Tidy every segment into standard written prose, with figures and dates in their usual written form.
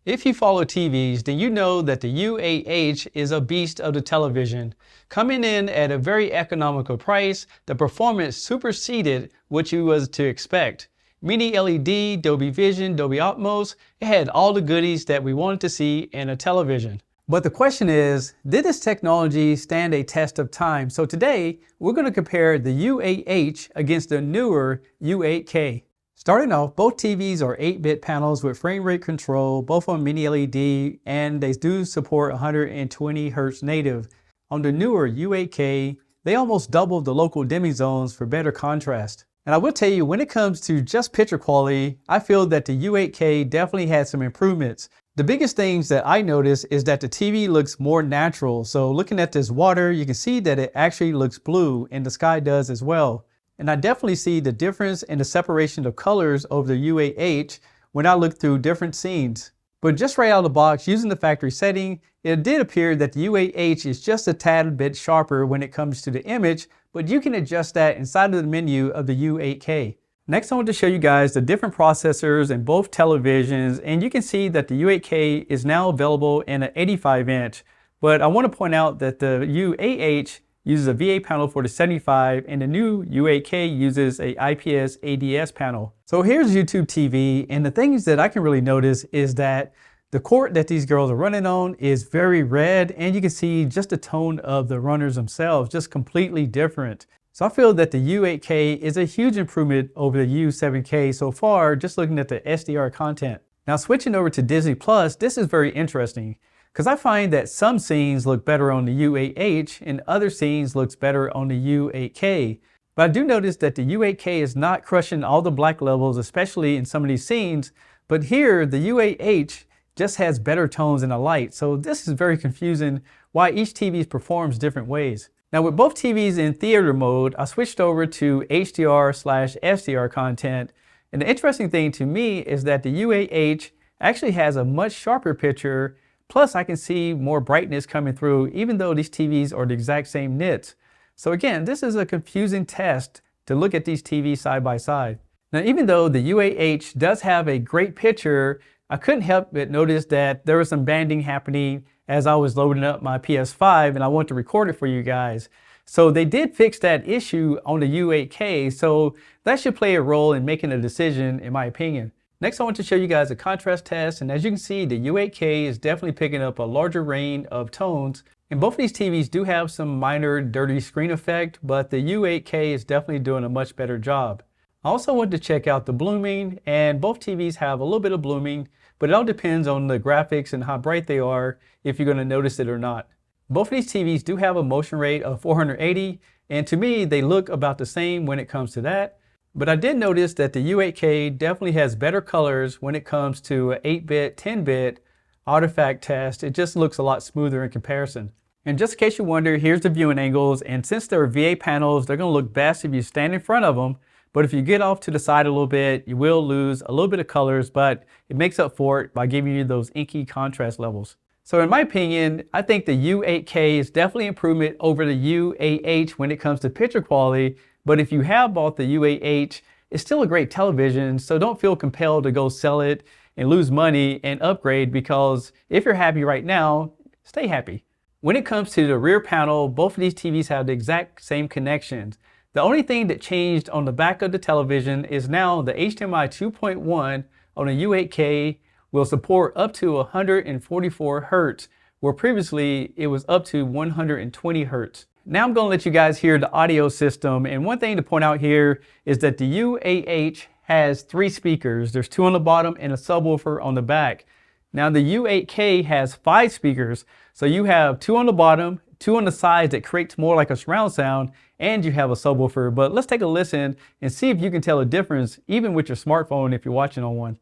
If you follow TVs, then you know that the U8H is a beast of the television. Coming in at a very economical price, the performance superseded what you was to expect. Mini LED, Dolby Vision, Dolby Atmos, it had all the goodies that we wanted to see in a television. But the question is, did this technology stand a test of time? So today, we're going to compare the U8H against the newer U8K. Starting off, both TVs are 8-bit panels with frame rate control, both on mini LED, and they do support 120 Hz native. On the newer U8K, they almost doubled the local dimming zones for better contrast. And I will tell you, when it comes to just picture quality, I feel that the U8K definitely had some improvements. The biggest things that I noticed is that the TV looks more natural. So looking at this water, you can see that it actually looks blue, and the sky does as well. And I definitely see the difference in the separation of colors over the U8H when I look through different scenes. But just right out of the box, using the factory setting, it did appear that the U8H is just a tad bit sharper when it comes to the image, but you can adjust that inside of the menu of the U8K. Next, I want to show you guys the different processors in both televisions, and you can see that the U8K is now available in an 85-inch. But I want to point out that the U8H uses a VA panel for the 75, and the new U8K uses a IPS ADS panel. So here's YouTube TV, and the things that I can really notice is that the court that these girls are running on is very red, and you can see just the tone of the runners themselves, just completely different. So I feel that the U8K is a huge improvement over the U7K so far, just looking at the SDR content. Now switching over to Disney Plus, this is very interesting, because I find that some scenes look better on the U8H and other scenes looks better on the U8K. But I do notice that the U8K is not crushing all the black levels, especially in some of these scenes. But here, the U8H just has better tones in the light. So this is very confusing why each TV performs different ways. Now with both TVs in theater mode, I switched over to HDR/SDR content. And the interesting thing to me is that the U8H actually has a much sharper picture. Plus, I can see more brightness coming through, even though these TVs are the exact same nits. So again, this is a confusing test to look at these TVs side by side. Now, even though the U8H does have a great picture, I couldn't help but notice that there was some banding happening as I was loading up my PS5, and I want to record it for you guys. So they did fix that issue on the U8K, so that should play a role in making a decision, in my opinion. Next, I want to show you guys a contrast test, and as you can see, the U8K is definitely picking up a larger range of tones. And both of these TVs do have some minor dirty screen effect, but the U8K is definitely doing a much better job. I also want to check out the blooming, and both TVs have a little bit of blooming, but it all depends on the graphics and how bright they are, if you're going to notice it or not. Both of these TVs do have a motion rate of 480, and to me, they look about the same when it comes to that. But I did notice that the U8K definitely has better colors when it comes to 8-bit, 10-bit artifact test. It just looks a lot smoother in comparison. And just in case you wonder, here's the viewing angles. And since they're VA panels, they're going to look best if you stand in front of them. But if you get off to the side a little bit, you will lose a little bit of colors, but it makes up for it by giving you those inky contrast levels. So in my opinion, I think the U8K is definitely an improvement over the U8H when it comes to picture quality. But if you have bought the U8H, it's still a great television, so don't feel compelled to go sell it and lose money and upgrade, because if you're happy right now, stay happy. When it comes to the rear panel, both of these TVs have the exact same connections. The only thing that changed on the back of the television is now the HDMI 2.1 on the U8K will support up to 144 Hz, where previously it was up to 120 Hz. Now I'm going to let you guys hear the audio system, and one thing to point out here is that the U8H has 3 speakers. There's 2 on the bottom and a subwoofer on the back. Now the U8K has 5 speakers, so you have 2 on the bottom, 2 on the sides that creates more like a surround sound, and you have a subwoofer. But let's take a listen and see if you can tell a difference even with your smartphone if you're watching on one.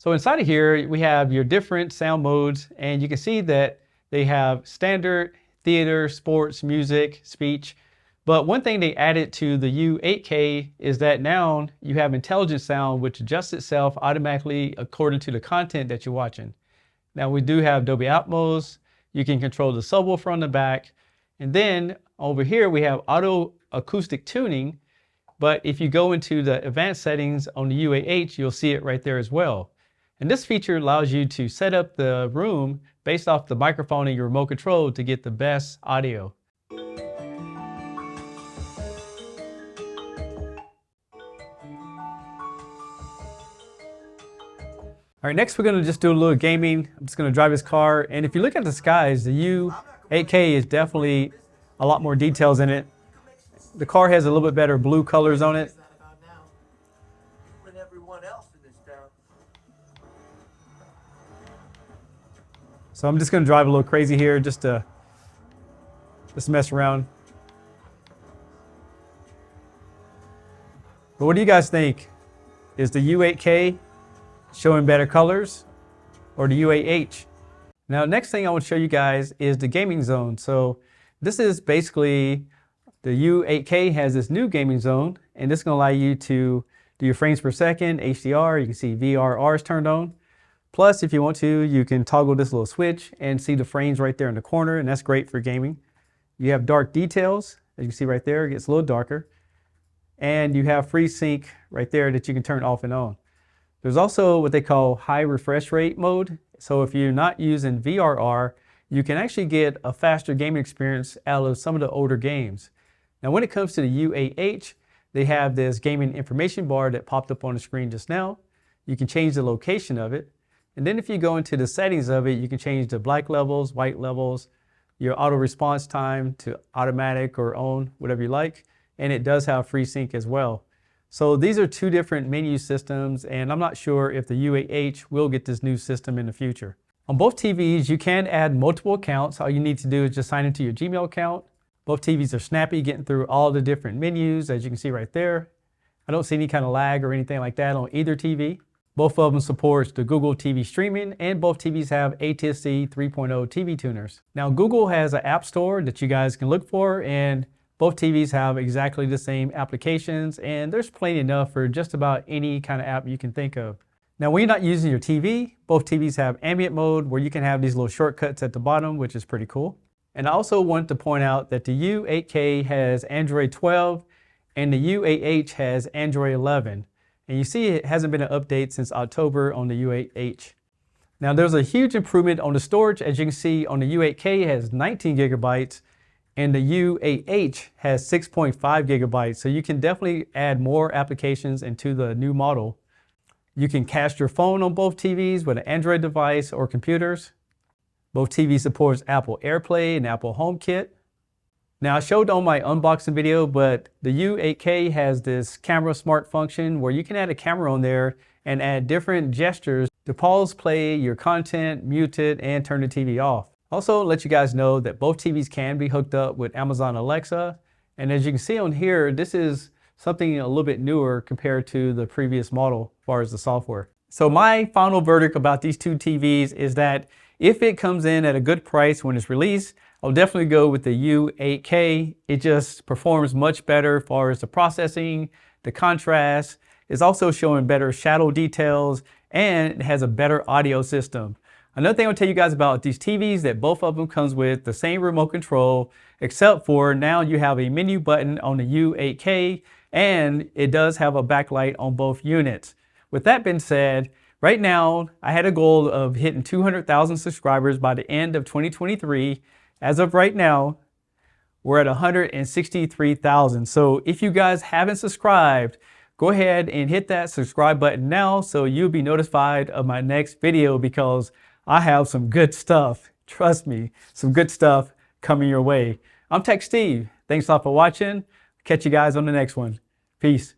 So inside of here, we have your different sound modes, and you can see that they have standard, theater, sports, music, speech. But one thing they added to the U8K is that now you have intelligent sound, which adjusts itself automatically according to the content that you're watching. Now we do have Dolby Atmos. You can control the subwoofer on the back. And then over here we have auto acoustic tuning. But if you go into the advanced settings on the U8H, you'll see it right there as well. And this feature allows you to set up the room based off the microphone and your remote control to get the best audio. All right, next we're gonna just do a little gaming. I'm just gonna drive this car. And if you look at the skies, the U8K is definitely a lot more details in it. The car has a little bit better blue colors on it. So I'm just gonna drive a little crazy here just to mess around. But what do you guys think? Is the U8K showing better colors or the U8H? Now, next thing I want to show you guys is the gaming zone. So this is basically the U8K has this new gaming zone, and this is going to allow you to do your frames per second, HDR. You can see VRR is turned on. Plus, if you want to, you can toggle this little switch and see the frames right there in the corner, and that's great for gaming. You have dark details, as you can see right there, it gets a little darker. And you have free sync right there that you can turn off and on. There's also what they call high refresh rate mode. So if you're not using VRR, you can actually get a faster gaming experience out of some of the older games. Now, when it comes to the U8H, they have this gaming information bar that popped up on the screen just now. You can change the location of it. And then if you go into the settings of it, you can change the black levels, white levels, your auto response time to automatic or on, whatever you like. And it does have FreeSync as well. So these are two different menu systems, and I'm not sure if the U8H will get this new system in the future. On both TVs, you can add multiple accounts. All you need to do is just sign into your Gmail account. Both TVs are snappy, getting through all the different menus, as you can see right there. I don't see any kind of lag or anything like that on either TV. Both of them supports the Google TV streaming, and both TVs have ATSC 3.0 TV tuners. Now, Google has an app store that you guys can look for, and both TVs have exactly the same applications, and there's plenty enough for just about any kind of app you can think of. Now, when you're not using your TV, both TVs have ambient mode where you can have these little shortcuts at the bottom, which is pretty cool. And I also want to point out that the U8K has Android 12 and the U8H has Android 11. And you see it hasn't been an update since October on the U8H. Now, there's a huge improvement on the storage. As you can see, on the U8K it has 19 gigabytes and the U8H has 6.5 gigabytes. So you can definitely add more applications into the new model. You can cast your phone on both TVs with an Android device or computers. Both TVs supports Apple Airplay and Apple HomeKit. Now, I showed on my unboxing video, but the U8K has this camera smart function where you can add a camera on there and add different gestures to pause, play your content, mute it, and turn the TV off. Also, let you guys know that both TVs can be hooked up with Amazon Alexa. And as you can see on here, this is something a little bit newer compared to the previous model as far as the software. So my final verdict about these two TVs is that if it comes in at a good price when it's released, I'll definitely go with the U8K. It just performs much better as far as the processing, the contrast. It's also showing better shadow details, and it has a better audio system. Another thing I'll tell you guys about these TVs that both of them comes with the same remote control, except for now you have a menu button on the U8K, and it does have a backlight on both units. With that being said, right now, I had a goal of hitting 200,000 subscribers by the end of 2023. As of right now, we're at 163,000. So if you guys haven't subscribed, go ahead and hit that subscribe button now so you'll be notified of my next video, because I have some good stuff. Trust me, some good stuff coming your way. I'm Tech Steve. Thanks a lot for watching. Catch you guys on the next one. Peace.